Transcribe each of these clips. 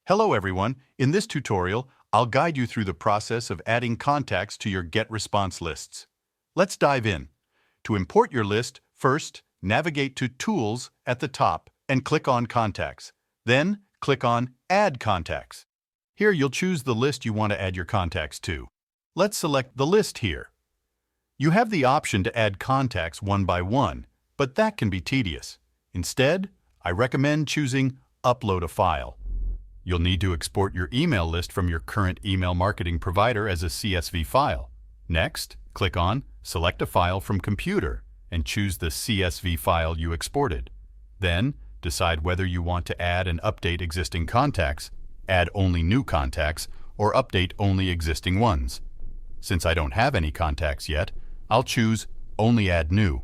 Hello everyone, in this tutorial, I'll guide you through the process of adding contacts to your GetResponse lists. Let's dive in. To import your list, first, navigate to Tools at the top and click on Contacts. Then, click on Add Contacts. Here you'll choose the list you want to add your contacts to. Let's select the list here. You have the option to add contacts one by one, but that can be tedious. Instead, I recommend choosing Upload a File. You'll need to export your email list from your current email marketing provider as a CSV file. Next, click on Select a File from Computer and choose the CSV file you exported. Then, decide whether you want to add and update existing contacts, add only new contacts, or update only existing ones. Since I don't have any contacts yet, I'll choose Only Add New.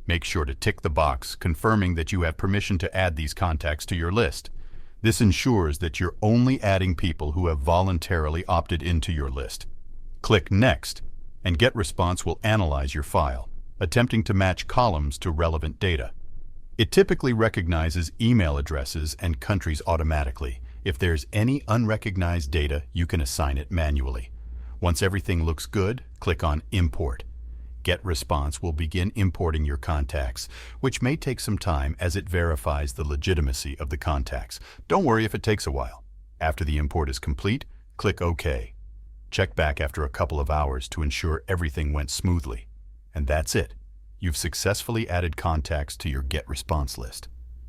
Make sure to tick the box confirming that you have permission to add these contacts to your list. This ensures that you're only adding people who have voluntarily opted into your list. Click Next, and GetResponse will analyze your file, attempting to match columns to relevant data. It typically recognizes email addresses and countries automatically. If there's any unrecognized data, you can assign it manually. Once everything looks good, click on Import. GetResponse will begin importing your contacts, which may take some time as it verifies the legitimacy of the contacts. Don't worry if it takes a while. After the import is complete, click OK. Check back after a couple of hours to ensure everything went smoothly. And that's it. You've successfully added contacts to your GetResponse list.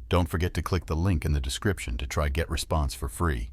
Don't forget to click the link in the description to try GetResponse for free.